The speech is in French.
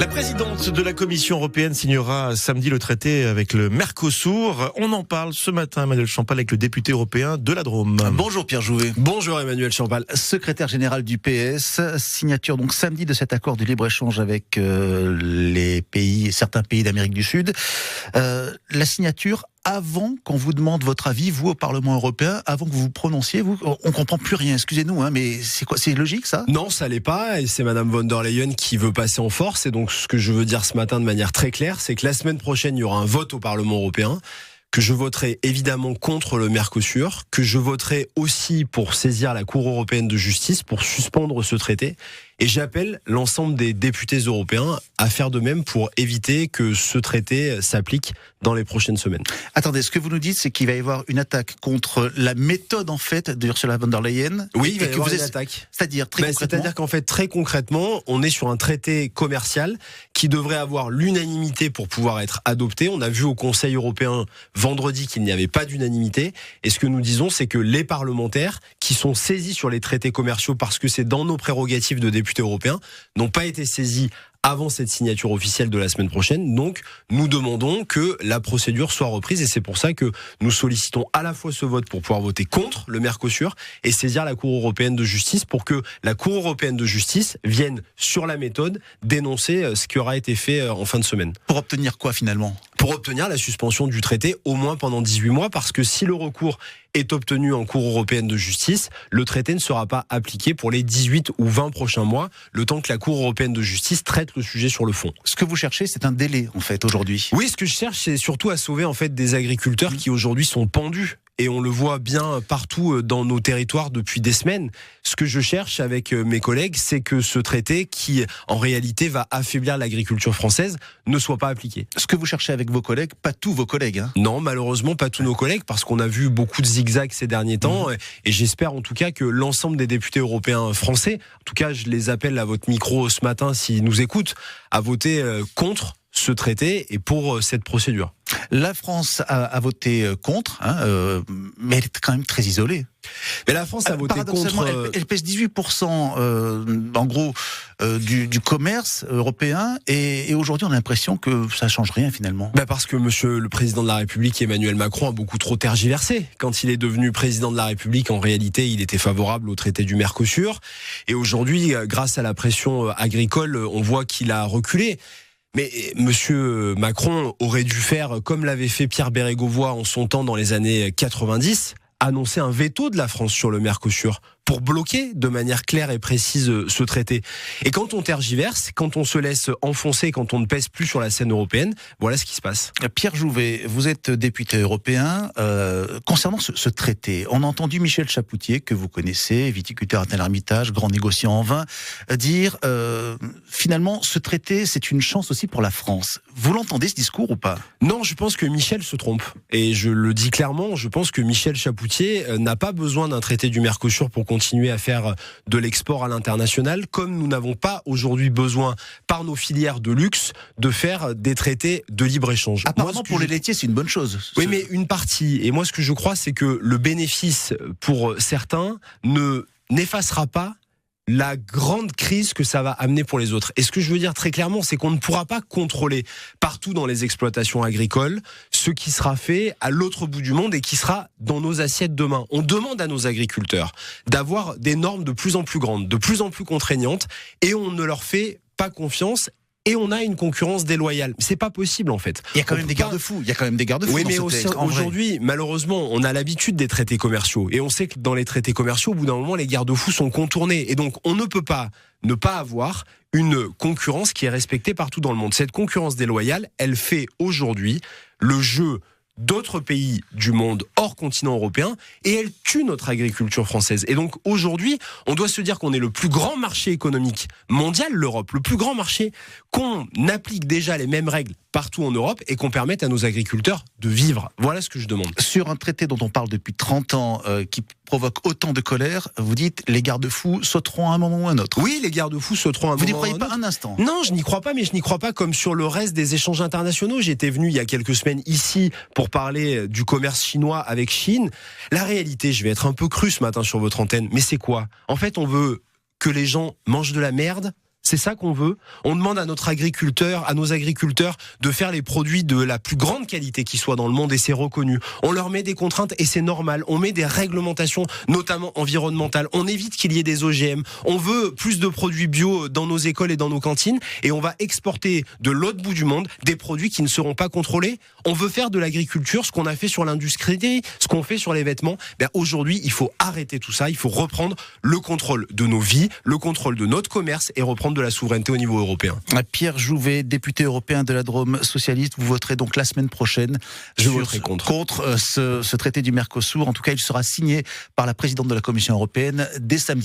La présidente de la Commission européenne signera samedi le traité avec le Mercosur. On en parle ce matin, Emmanuel Champal, avec le député européen de la Drôme. Bonjour Pierre Jouvet. Bonjour Emmanuel Champal. Secrétaire général du PS, signature donc samedi de cet accord de libre-échange avec certains pays d'Amérique du Sud. La signature avant qu'on vous demande votre avis, vous au Parlement européen, avant que vous vous prononciez, on comprend plus rien, excusez-nous, mais c'est quoi, c'est logique ça ? Non, ça l'est pas, et c'est Madame von der Leyen qui veut passer en force, et donc ce que je veux dire ce matin de manière très claire, c'est que la semaine prochaine, il y aura un vote au Parlement européen, que je voterai évidemment contre le Mercosur, que je voterai aussi pour saisir la Cour européenne de justice, pour suspendre ce traité, et j'appelle l'ensemble des députés européens à faire de même pour éviter que ce traité s'applique dans les prochaines semaines. Attendez, ce que vous nous dites, c'est qu'il va y avoir une attaque contre la méthode en fait d'Ursula von der Leyen. Oui, il va y avoir une attaque. C'est-à-dire très concrètement. C'est-à-dire qu'en fait, très concrètement, on est sur un traité commercial qui devrait avoir l'unanimité pour pouvoir être adopté. On a vu au Conseil européen vendredi qu'il n'y avait pas d'unanimité. Et ce que nous disons, c'est que les parlementaires qui sont saisis sur les traités commerciaux, parce que c'est dans nos prérogatives de députés européens, n'ont pas été saisis avant cette signature officielle de la semaine prochaine. Donc, nous demandons que la procédure soit reprise et c'est pour ça que nous sollicitons à la fois ce vote pour pouvoir voter contre le Mercosur et saisir la Cour européenne de justice pour que la Cour européenne de justice vienne sur la méthode dénoncer ce qui aura été fait en fin de semaine. Pour obtenir quoi finalement ? Pour obtenir la suspension du traité au moins pendant 18 mois parce que si le recours est obtenu en Cour européenne de justice, le traité ne sera pas appliqué pour les 18 ou 20 prochains mois, le temps que la Cour européenne de justice traite le sujet sur le fond. Ce que vous cherchez, c'est un délai en fait aujourd'hui. Oui, ce que je cherche, c'est surtout à sauver en fait des agriculteurs qui aujourd'hui sont pendus. Et on le voit bien partout dans nos territoires depuis des semaines. Ce que je cherche avec mes collègues, c'est que ce traité, qui en réalité va affaiblir l'agriculture française, ne soit pas appliqué. Ce que vous cherchez avec vos collègues, pas tous vos collègues. Hein. Non, malheureusement, pas tous nos collègues, parce qu'on a vu beaucoup de zigzags ces derniers temps. Et j'espère en tout cas que l'ensemble des députés européens français, en tout cas je les appelle à votre micro ce matin s'ils nous écoutent, à voter contre ce traité et pour cette procédure. La France a voté contre, mais elle est quand même très isolée. Mais la France a voté contre. Elle pèse 18% en gros du commerce européen et aujourd'hui on a l'impression que ça change rien finalement. Parce que monsieur le président de la République Emmanuel Macron a beaucoup trop tergiversé. Quand il est devenu président de la République, en réalité, il était favorable au traité du Mercosur. Et aujourd'hui, grâce à la pression agricole, on voit qu'il a reculé. Mais monsieur Macron aurait dû faire comme l'avait fait Pierre Bérégovoy en son temps dans les années 90, annoncer un veto de la France sur le Mercosur pour bloquer de manière claire et précise ce traité. Et quand on tergiverse, quand on se laisse enfoncer, quand on ne pèse plus sur la scène européenne, voilà ce qui se passe. Pierre Jouvet, vous êtes député européen. Concernant ce traité, on a entendu Michel Chapoutier, que vous connaissez, viticulteur à Tel-Hermitage, grand négociant en vin, dire finalement ce traité c'est une chance aussi pour la France. Vous l'entendez ce discours ou pas ? Non, je pense que Michel se trompe. Et je le dis clairement, je pense que Michel Chapoutier n'a pas besoin d'un traité du Mercosur pour continuer à faire de l'export à l'international, comme nous n'avons pas aujourd'hui besoin, par nos filières de luxe, de faire des traités de libre-échange. Apparemment, pour les laitiers, c'est une bonne chose. Oui, mais une partie. Et moi, ce que je crois, c'est que le bénéfice, pour certains, n'effacera pas la grande crise que ça va amener pour les autres. Et ce que je veux dire très clairement, c'est qu'on ne pourra pas contrôler partout dans les exploitations agricoles ce qui sera fait à l'autre bout du monde et qui sera dans nos assiettes demain. On demande à nos agriculteurs d'avoir des normes de plus en plus grandes, de plus en plus contraignantes, et on ne leur fait pas confiance. Et on a une concurrence déloyale. C'est pas possible en fait. Il y a quand même des garde-fous. Il y a quand même des garde-fous. Oui, mais aujourd'hui, malheureusement, on a l'habitude des traités commerciaux. Et on sait que dans les traités commerciaux, au bout d'un moment, les garde-fous sont contournés. Et donc, on ne peut pas ne pas avoir une concurrence qui est respectée partout dans le monde. Cette concurrence déloyale, elle fait aujourd'hui le jeu d'autres pays du monde hors continent européen et elle tue notre agriculture française. Et donc aujourd'hui, on doit se dire qu'on est le plus grand marché économique mondial, l'Europe, le plus grand marché, qu'on applique déjà les mêmes règles partout en Europe et qu'on permette à nos agriculteurs de vivre. Voilà ce que je demande. Sur un traité dont on parle depuis 30 ans, qui provoque autant de colère, vous dites les garde-fous sauteront à un moment ou à un autre. Oui, les garde-fous sauteront à un moment ou à un autre. Vous n'y croyez pas un instant ? Non, je n'y crois pas, mais je n'y crois pas comme sur le reste des échanges internationaux. J'étais venu il y a quelques semaines ici pour parler du commerce chinois avec Chine. La réalité, je vais être un peu cru ce matin sur votre antenne, mais c'est quoi ? En fait, on veut que les gens mangent de la merde C'est ça qu'on veut. On demande à nos agriculteurs de faire les produits de la plus grande qualité qui soit dans le monde et c'est reconnu. On leur met des contraintes et c'est normal. On met des réglementations, notamment environnementales. On évite qu'il y ait des OGM. On veut plus de produits bio dans nos écoles et dans nos cantines et on va exporter de l'autre bout du monde des produits qui ne seront pas contrôlés. On veut faire de l'agriculture ce qu'on a fait sur l'industrie, ce qu'on fait sur les vêtements. Aujourd'hui, il faut arrêter tout ça. Il faut reprendre le contrôle de nos vies, le contrôle de notre commerce et reprendre de la souveraineté au niveau européen. Pierre Jouvet, député européen de la Drôme socialiste, vous voterez donc la semaine prochaine contre ce traité du Mercosur. En tout cas, il sera signé par la présidente de la Commission européenne dès samedi.